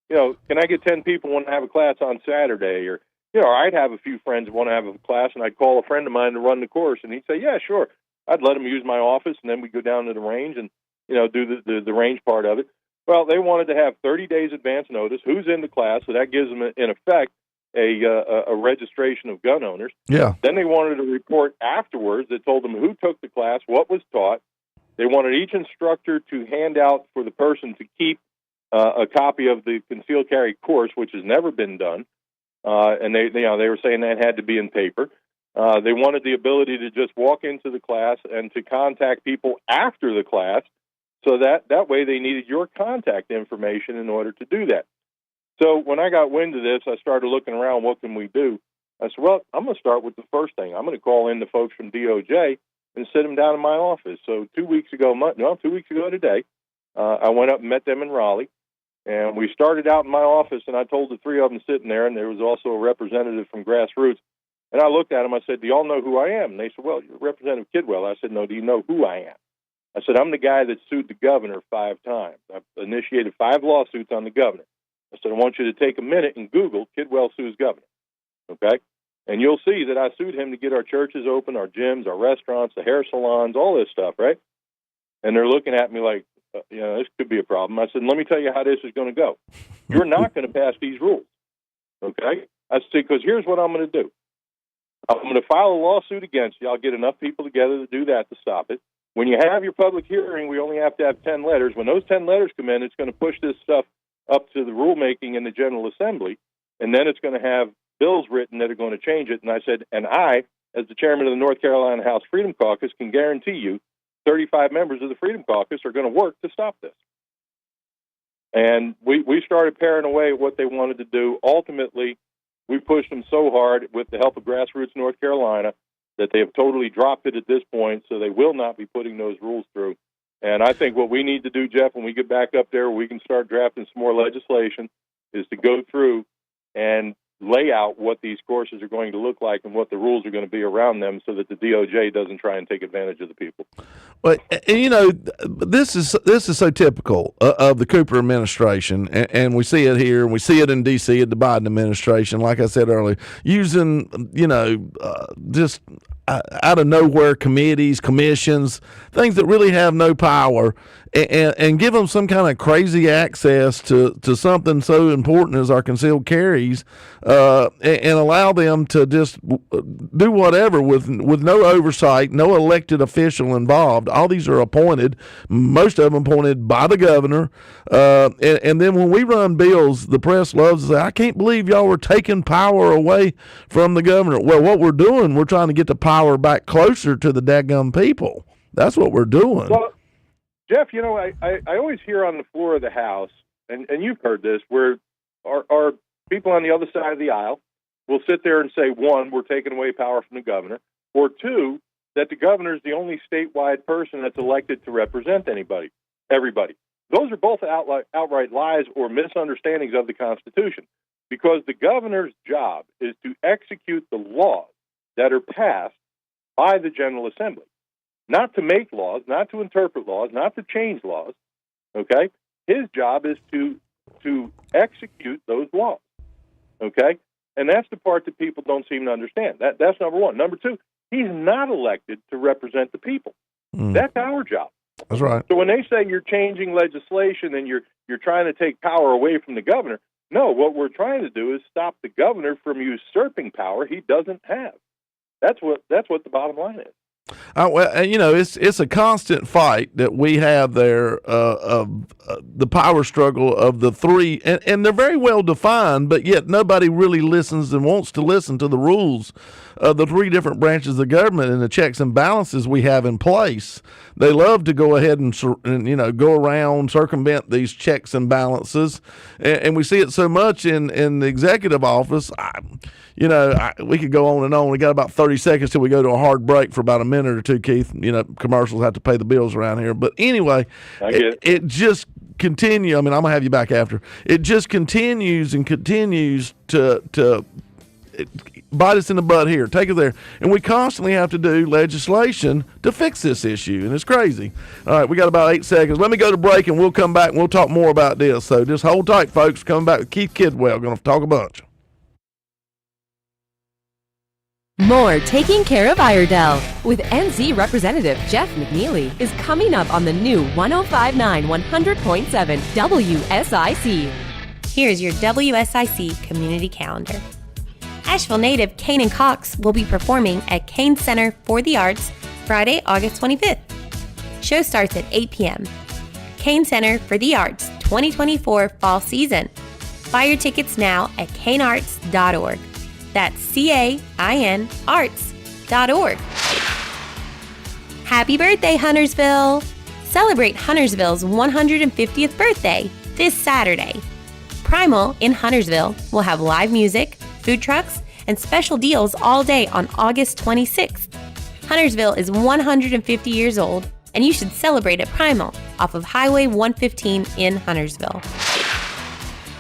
Speaker 10: can I get 10 people want to have a class on Saturday? Or, I'd have a few friends want to have a class, and I'd call a friend of mine to run the course. And he'd say, yeah, sure. I'd let him use my office, and then we'd go down to the range and, do the range part of it. Well, they wanted to have 30 days advance notice, who's in the class, so that gives them, in effect, a registration of gun owners. Yeah. Then they wanted a report afterwards that told them who took the class, what was taught. They wanted each instructor to hand out for the person to keep a copy of the concealed carry course, which has never been done. And they were saying that had to be in paper. They wanted the ability to just walk into the class and to contact people after the class, so that way they needed your contact information in order to do that. So when I got wind of this, I started looking around, what can we do? I said, well, I'm going to start with the first thing. I'm going to call in the folks from DOJ and sit them down in my office. So 2 weeks ago today, I went up and met them in Raleigh, and we started out in my office, and I told the three of them sitting there, and there was also a representative from Grassroots, and I looked at them, I said, do y'all know who I am? And they said, well, you're Representative Kidwell. I said, no, do you know who I am? I said, I'm the guy that sued the governor 5 times. I've initiated 5 lawsuits on the governor. I said, I want you to take a minute and Google Kidwell sues governor, okay? And you'll see that I sued him to get our churches open, our gyms, our restaurants, the hair salons, all this stuff, right? And they're looking at me like, this could be a problem. I said, let me tell you how this is going to go. You're not going to pass these rules, okay? I said, because here's what I'm going to do. I'm going to file a lawsuit against you. I'll get enough people together to do that to stop it. When you have your public hearing, we only have to have 10 letters. When those 10 letters come in, it's going to push this stuff up to the rulemaking in the General Assembly, and then it's going to have bills written that are going to change it. And I said, and I, as the chairman of the North Carolina House Freedom Caucus, can guarantee you 35 members of the Freedom Caucus are going to work to stop this. And we started paring away at what they wanted to do. Ultimately, we pushed them so hard with the help of Grassroots North Carolina that they have totally dropped it at this point, so they will not be putting those rules through. And I think what we need to do, Jeff, when we get back up there, we can start drafting some more legislation, is to go through and lay out what these courses are going to look like and what the rules are going to be around them, so that the DOJ doesn't try and take advantage of the people.
Speaker 6: Well, this is so typical of the Cooper administration, and we see it here, and we see it in D.C. at the Biden administration. Like I said earlier, using just out of nowhere committees, commissions, things that really have no power, and give them some kind of crazy access to something so important as our concealed carries, and allow them to just do whatever with no oversight, no elected official involved. All these are appointed, most of them appointed by the governor, and then when we run bills, the press loves to say, I can't believe y'all were taking power away from the governor. Well, what we're doing, we're trying to get the power back closer to the dadgum people. That's what we're doing.
Speaker 10: Well, Jeff, I always hear on the floor of the House, and you've heard this, where our people on the other side of the aisle will sit there and say, one, we're taking away power from the governor, or two, that the governor is the only statewide person that's elected to represent everybody. Those are both outright lies or misunderstandings of the Constitution, because the governor's job is to execute the laws that are passed by the General Assembly, not to make laws, not to interpret laws, not to change laws. Okay? His job is to execute those laws. Okay? And that's the part that people don't seem to understand. That's number one. Number two, he's not elected to represent the people. That's our job.
Speaker 6: That's right.
Speaker 10: So when they say you're changing legislation and you're trying to take power away from the governor, no, what we're trying to do is stop the governor from usurping power he doesn't have. That's what the bottom line is.
Speaker 6: Well, you know, it's a constant fight that we have there of the power struggle of the three, and they're very well defined, but yet nobody really listens and wants to listen to the rules of the three different branches of the government and the checks and balances we have in place. They love to go ahead and you know, go around, circumvent these checks and balances, and we see it so much in the executive office. You know, we could go on and on. We got about 30 seconds till we go to a hard break for about a minute or two, Keith. You know, commercials have to pay the bills around here. But anyway, it just continues. I mean, I'm going to have you back after. It just continues and continues to bite us in the butt here, take it there. And we constantly have to do legislation to fix this issue, and it's crazy. All right, we got about 8 seconds. Let me go to break, and we'll come back, and we'll talk more about this. So just hold tight, folks. Coming back with Keith Kidwell. Going to talk a bunch.
Speaker 3: More Taking Care of Iredell with NC Representative Jeff McNeely is coming up on the new 105.9 100.7 WSIC.
Speaker 7: Here's your WSIC community calendar. Asheville native Kane & Cox will be performing at Kane Center for the Arts Friday, August 25th. Show starts at 8 p.m. Kane Center for the Arts 2024 Fall Season. Buy your tickets now at kanearts.org. That's CAIN-arts.org. Happy birthday, Huntersville! Celebrate Huntersville's 150th birthday this Saturday. Primal in Huntersville will have live music, food trucks, and special deals all day on August 26th. Huntersville is 150 years old, and you should celebrate at Primal off of Highway 115 in Huntersville.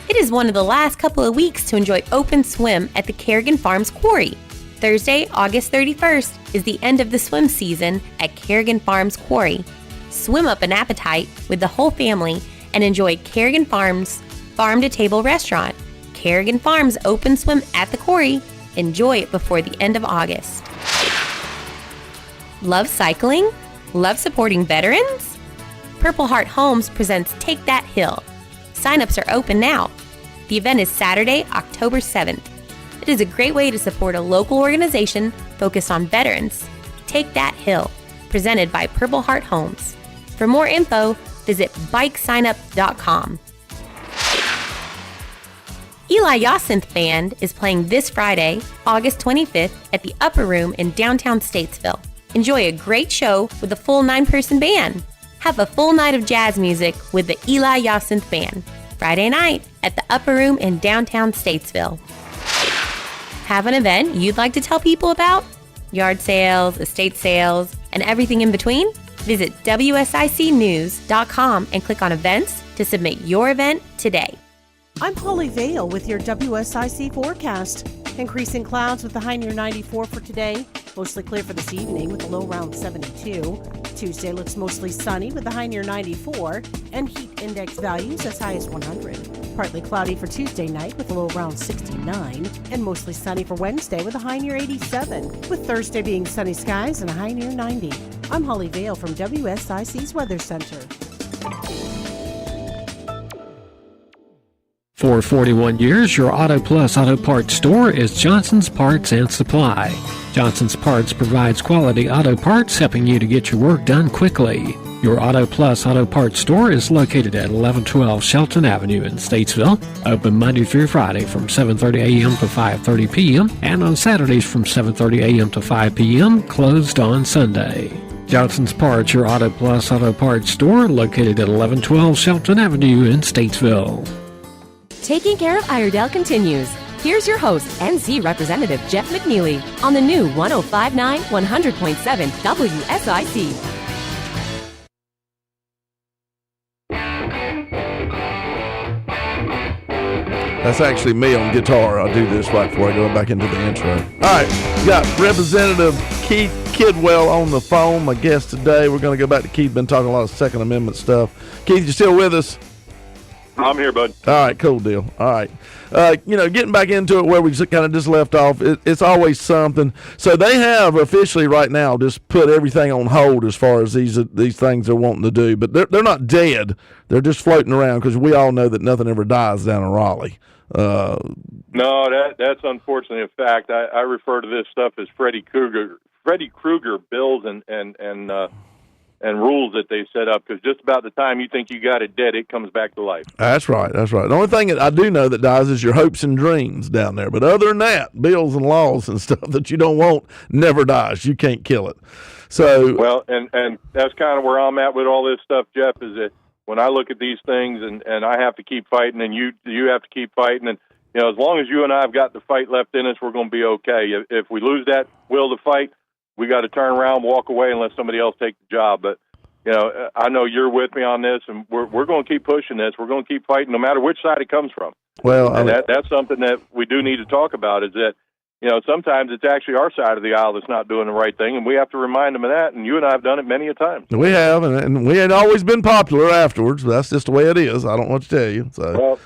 Speaker 7: It is one of the last couple of weeks to enjoy open swim at the Kerrigan Farms Quarry. Thursday, August 31st is the end of the swim season at Kerrigan Farms Quarry. Swim up an appetite with the whole family and enjoy Kerrigan Farms Farm-to-Table Restaurant. Kerrigan Farms open swim at the quarry. Enjoy it before the end of August. Love cycling? Love supporting veterans? Purple Heart Homes presents Take That Hill. Sign-ups are open now. The event is Saturday, October 7th. It is a great way to support a local organization focused on veterans. Take That Hill, presented by Purple Heart Homes. For more info, visit bikesignup.com. Eli Yacinth Band is playing this Friday, August 25th at the Upper Room in downtown Statesville. Enjoy a great show with a full 9-person band. Have a full night of jazz music with the Eli Yacinth Band, Friday night at the Upper Room in downtown Statesville. Have an event you'd like to tell people about? Yard sales, estate sales, and everything in between? Visit WSICnews.com and click on events to submit your event today.
Speaker 8: I'm Holly Vale with your WSIC forecast. Increasing clouds with a high near 94 for today. Mostly clear for this evening with a low around 72. Tuesday looks mostly sunny with a high near 94 and heat index values as high as 100. Partly cloudy for Tuesday night with a low around 69 and mostly sunny for Wednesday with a high near 87, with Thursday being sunny skies and a high near 90. I'm Holly Vale from WSIC's Weather Center.
Speaker 11: For 41 years, your Auto Plus Auto Parts store is Johnson's Parts and Supply. Johnson's Parts provides quality auto parts, helping you to get your work done quickly. Your Auto Plus Auto Parts store is located at 1112 Shelton Avenue in Statesville. Open Monday through Friday from 7:30 a.m. to 5:30 p.m. and on Saturdays from 7:30 a.m. to 5 p.m. Closed on Sunday. Johnson's Parts, your Auto Plus Auto Parts store, located at 1112 Shelton Avenue in Statesville.
Speaker 3: Taking Care of Iredell continues. Here's your host, NC Representative Jeff McNeely, on the new 105.9 100.7 WSIC.
Speaker 6: That's actually me on guitar. I'll do this right before I go back into the intro. All right, we got Representative Keith Kidwell on the phone, my guest today. We're going to go back to Keith. Been talking a lot of Second Amendment stuff. Keith, you still with us?
Speaker 10: I'm here, bud.
Speaker 6: All right, cool deal. All right. Getting back into it where we kind of just left off, it's always something. So they have officially right now just put everything on hold as far as these things they're wanting to do. But they're not dead. They're just floating around because we all know that nothing ever dies down in Raleigh.
Speaker 10: No, that's unfortunately a fact. I refer to this stuff as Freddy Krueger bills and rules that they set up, because just about the time you think you got it dead, it comes back to life.
Speaker 6: That's right. The only thing that I do know that dies is your hopes and dreams down there. But other than that, bills and laws and stuff that you don't want never dies. You can't kill it. So
Speaker 10: well, and that's kind of where I'm at with all this stuff, Jeff, is that when I look at these things and I have to keep fighting and you have to keep fighting, and as long as you and I have got the fight left in us, we're going to be okay. If we lose that will to fight, we got to turn around, walk away, and let somebody else take the job. But I know you're with me on this, and we're going to keep pushing this. We're going to keep fighting, no matter which side it comes from.
Speaker 6: Well,
Speaker 10: and that's something that we do need to talk about. Is that sometimes it's actually our side of the aisle that's not doing the right thing, and we have to remind them of that. And you and I have done it many a time.
Speaker 6: We have, and we ain't always been popular afterwards. But that's just the way it is. I don't want to tell you. So.
Speaker 10: Well,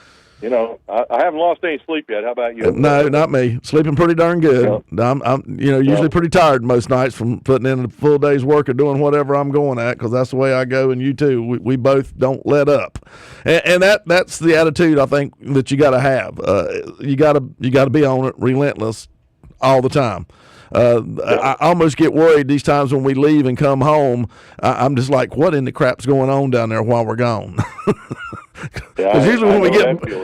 Speaker 10: I haven't lost any sleep yet. How about you?
Speaker 6: No, not me. Sleeping pretty darn good. Yeah. I'm usually pretty tired most nights from putting in a full day's work or doing whatever I'm going at, because that's the way I go, and you too. We both don't let up, and that's the attitude I think that you got to have. You got to be on it, relentless, all the time. I almost get worried these times when we leave and come home. I'm just like, what in the crap's going on down there while we're gone? Because usually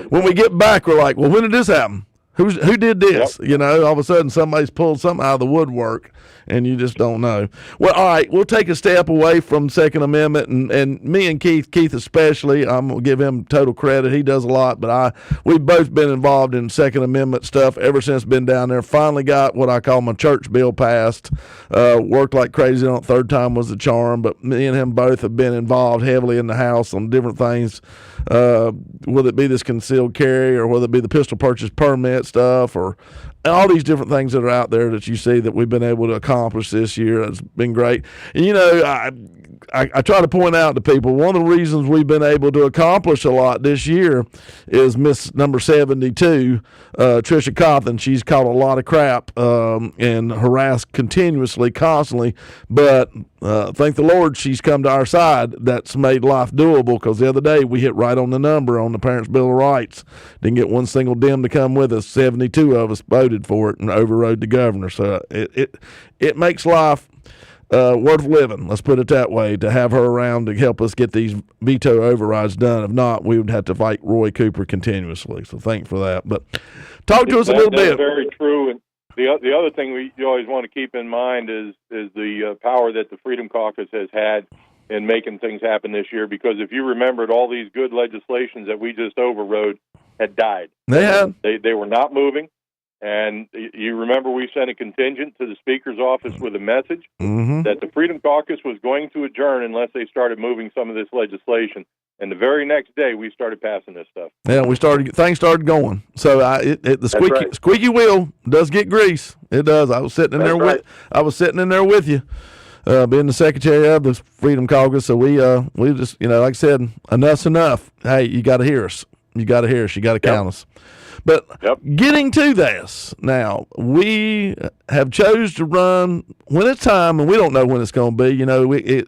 Speaker 6: when we get back, we're like, well, when did this happen? Who did this?
Speaker 10: Yep.
Speaker 6: All of a sudden somebody's pulled something out of the woodwork, and you just don't know. Well, all right, we'll take a step away from Second Amendment, and me and Keith especially, I'm going to give him total credit. He does a lot, but we've both been involved in Second Amendment stuff ever since been down there. Finally got what I call my church bill passed. Worked like crazy on it. Third time was the charm, but me and him both have been involved heavily in the House on different things, whether it be this concealed carry or whether it be the pistol purchase permit stuff, or all these different things that are out there that you see that we've been able to accomplish this year. It's been great. And, I try to point out to people, one of the reasons we've been able to accomplish a lot this year is Miss number 72, Tricia Cawthon. She's caught a lot of crap and harassed continuously, constantly, but thank the Lord she's come to our side. That's made life doable, because the other day we hit right on the number on the Parents' Bill of Rights. Didn't get one single Dem to come with us. 72 of us voted for it and overrode the governor. So it makes life worth living, let's put it that way, to have her around to help us get these veto overrides done. If not, we would have to fight Roy Cooper continuously. So thanks for that. But talk to us a little bit.
Speaker 10: That's very true. And the other thing you always want to keep in mind is the power that the Freedom Caucus has had in making things happen this year. Because if you remembered, all these good legislations that we just overrode had died.
Speaker 6: They had.
Speaker 10: They were not moving. And you remember we sent a contingent to the Speaker's office with a message that the Freedom Caucus was going to adjourn unless they started moving some of this legislation. And the very next day, we started passing this stuff.
Speaker 6: Yeah, things started going. So the squeaky wheel does get grease. It does. I was sitting in there with you, being the secretary of the Freedom Caucus. So we just, like I said, enough's enough. Hey, you got to hear us. You got to hear us. You got to count us. But getting to this now, we have chose to run when it's time, and we don't know when it's going to be.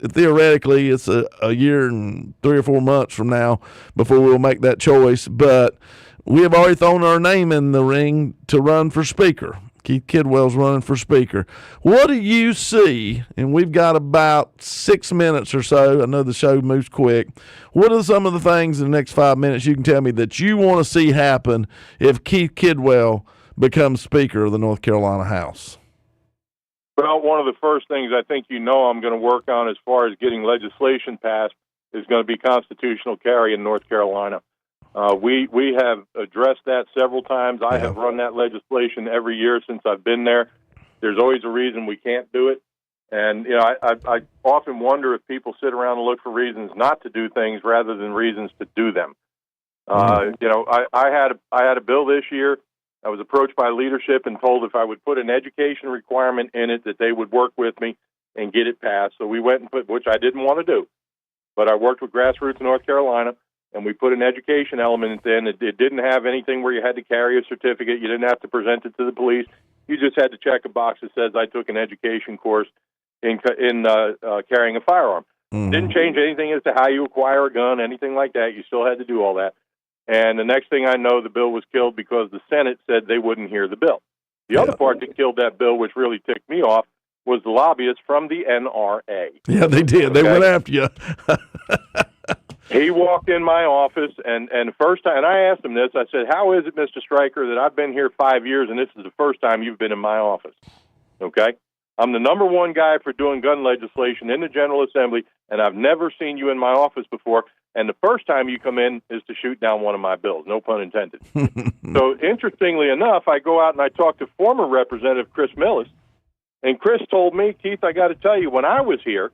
Speaker 6: Theoretically, it's a year and 3 or 4 months from now before we'll make that choice. But we have already thrown our name in the ring to run for Speaker. Keith Kidwell's running for Speaker. What do you see? And we've got about 6 minutes or so. I know the show moves quick. What are some of the things in the next 5 minutes you can tell me that you want to see happen if Keith Kidwell becomes Speaker of the North Carolina House?
Speaker 10: Well, one of the first things I think I'm going to work on as far as getting legislation passed is going to be constitutional carry in North Carolina. We have addressed that several times. I have run that legislation every year since I've been there. There's always a reason we can't do it. And, I often wonder if people sit around and look for reasons not to do things rather than reasons to do them. I had a bill this year. I was approached by leadership and told if I would put an education requirement in it that they would work with me and get it passed. So we went and put, which I didn't want to do, but I worked with Grassroots North Carolina, and we put an education element in. It didn't have anything where you had to carry a certificate. You didn't have to present it to the police. You just had to check a box that says I took an education course in carrying a firearm. Didn't change anything as to how you acquire a gun, anything like that. You still had to do all that. And the next thing I know, the bill was killed because the Senate said they wouldn't hear the bill. The other part that killed that bill, which really ticked me off, was the lobbyists from the NRA.
Speaker 6: Yeah, they did. They went after you.
Speaker 10: He walked in my office, and first time, and I asked him this. I said, "How is it, Mr. Stryker, that I've been here 5 years, and this is the first time you've been in my office?" Okay? I'm the number one guy for doing gun legislation in the General Assembly, and I've never seen you in my office before. And the first time you come in is to shoot down one of my bills, no pun intended. So interestingly enough, I go out and I talk to former Representative Chris Millis, and Chris told me, "Keith, I got to tell you, when I was here,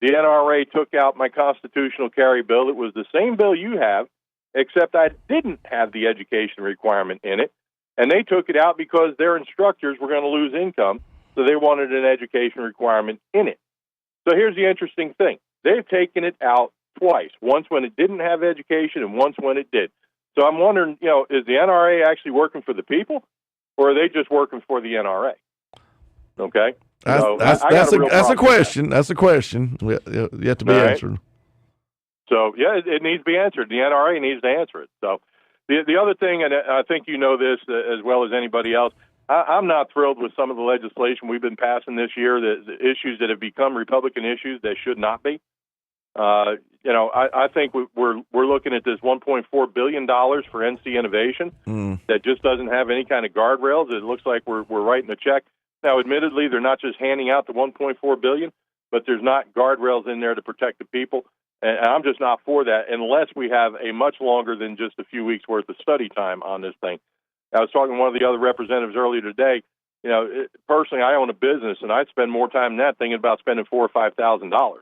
Speaker 10: the NRA took out my constitutional carry bill. It was the same bill you have, except I didn't have the education requirement in it, and they took it out because their instructors were going to lose income, so they wanted an education requirement in it." So here's the interesting thing. They've taken it out twice, once when it didn't have education and once when it did. So I'm wondering, is the NRA actually working for the people, or are they just working for the NRA? Okay?
Speaker 6: That's a question. That's a question. Yet to be answered.
Speaker 10: So, yeah, it needs to be answered. The NRA needs to answer it. So the other thing, and I think you know this as well as anybody else, I'm not thrilled with some of the legislation we've been passing this year, the issues that have become Republican issues that should not be. I think we're looking at this $1.4 billion for NC Innovation that just doesn't have any kind of guardrails. It looks like we're writing a check. Now, admittedly, they're not just handing out the $1.4 billion, but there's not guardrails in there to protect the people. And I'm just not for that unless we have a much longer than just a few weeks worth of study time on this thing. I was talking to one of the other representatives earlier today. Personally, I own a business, and I'd spend more time than that thinking about spending $4,000 or $5,000.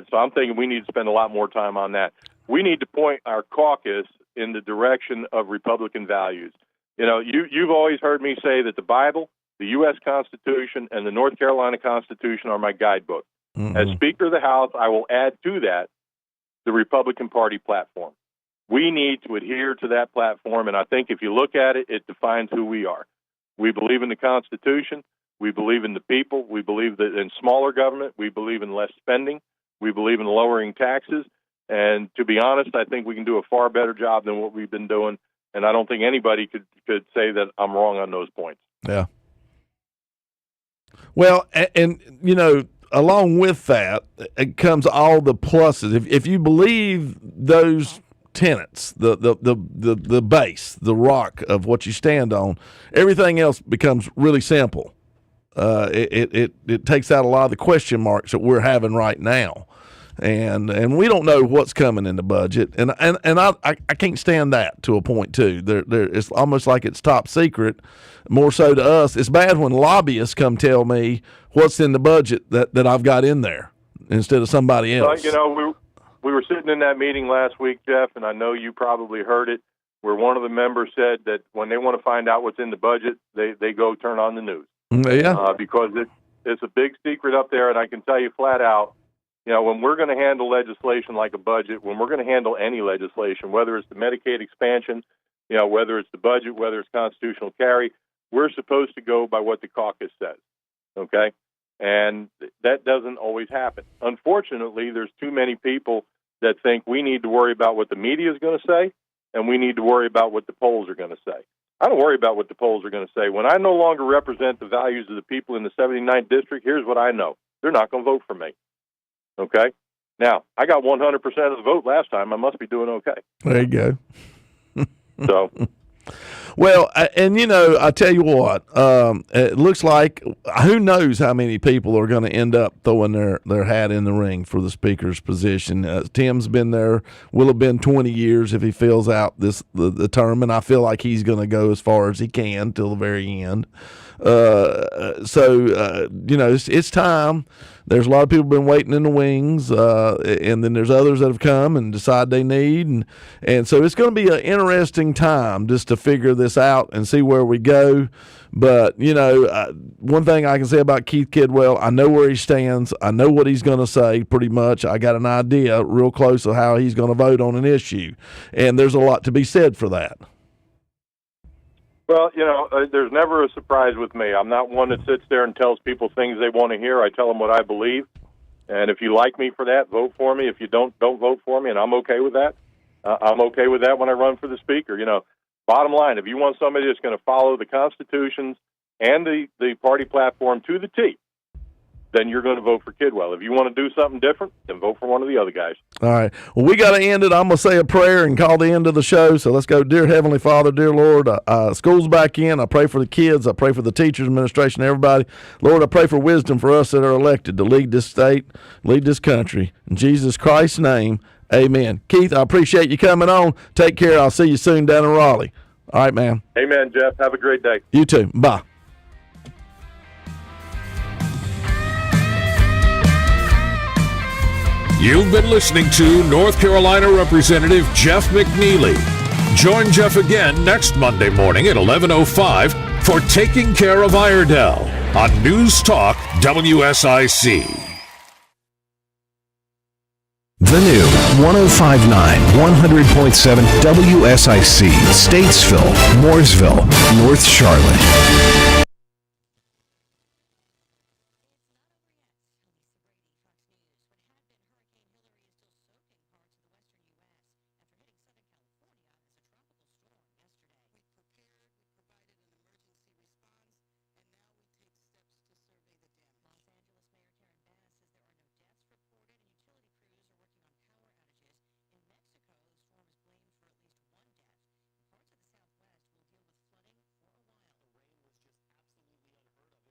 Speaker 10: So I'm thinking we need to spend a lot more time on that. We need to point our caucus in the direction of Republican values. You've always heard me say that the Bible, the U.S. Constitution, and the North Carolina Constitution are my guidebook. As Speaker of the House, I will add to that the Republican Party platform. We need to adhere to that platform, and I think if you look at it, it defines who we are. We believe in the Constitution. We believe in the people. We believe that in smaller government. We believe in less spending. We believe in lowering taxes. And to be honest, I think we can do a far better job than what we've been doing. And I don't think anybody could say that I'm wrong on those points.
Speaker 6: Yeah. Well, and along with that, it comes all the pluses. If you believe those tenets, the base, the rock of what you stand on, everything else becomes really simple. It takes out a lot of the question marks that we're having right now, and we don't know what's coming in the budget, and I can't stand that to a point too. It's almost like it's top secret, more so to us. It's bad when lobbyists come tell me what's in the budget that I've got in there instead of somebody else.
Speaker 10: We were sitting in that meeting last week, Jeff, and I know you probably heard it, where one of the members said that when they want to find out what's in the budget, they go turn on the news.
Speaker 6: Yeah.
Speaker 10: Because it's a big secret up there, and I can tell you flat out, when we're going to handle legislation like a budget, when we're going to handle any legislation, whether it's the Medicaid expansion, whether it's the budget, whether it's constitutional carry, we're supposed to go by what the caucus says, okay? And that doesn't always happen. Unfortunately, there's too many people that think we need to worry about what the media is going to say, and we need to worry about what the polls are going to say. I don't worry about what the polls are going to say. When I no longer represent the values of the people in the 79th district, here's what I know. They're not going to vote for me. Okay? Now, I got 100% of the vote last time. I must be doing okay.
Speaker 6: There you go.
Speaker 10: So,
Speaker 6: Well, and I tell you what, it looks like who knows how many people are going to end up throwing their hat in the ring for the speaker's position. Tim's been there, will have been 20 years if he fills out the term, and I feel like he's going to go as far as he can till the very end. It's time. There's a lot of people been waiting in the wings, and then there's others that have come and decide they need, and so it's going to be an interesting time just to figure this out and see where we go. But one thing I can say about Keith Kidwell, I know where he stands. I know what he's going to say. Pretty much, I got an idea real close of how he's going to vote on an issue, and there's a lot to be said for that.
Speaker 10: Well, there's never a surprise with me. I'm not one that sits there and tells people things they want to hear. I tell them what I believe. And if you like me for that, vote for me. If you don't vote for me, and I'm okay with that. I'm okay with that when I run for the speaker. Bottom line, if you want somebody that's going to follow the constitutions and the party platform to the T, then you're going to vote for Kidwell. If you want to do something different, then vote for one of the other guys.
Speaker 6: All right. Well, we got to end it. I'm going to say a prayer and call the end of the show. So let's go. Dear Heavenly Father, dear Lord, school's back in. I pray for the kids. I pray for the teachers, administration, everybody. Lord, I pray for wisdom for us that are elected to lead this state, lead this country. In Jesus Christ's name, amen. Keith, I appreciate you coming on. Take care. I'll see you soon down in Raleigh. All right, man.
Speaker 10: Amen, Jeff. Have a great day.
Speaker 6: You too. Bye.
Speaker 5: You've been listening to North Carolina Representative Jeff McNeely. Join Jeff again next Monday morning at 11:05 for Taking Care of Iredell on News Talk WSIC.
Speaker 14: The new 105.9, 100.7 WSIC, Statesville, Mooresville, North Charlotte.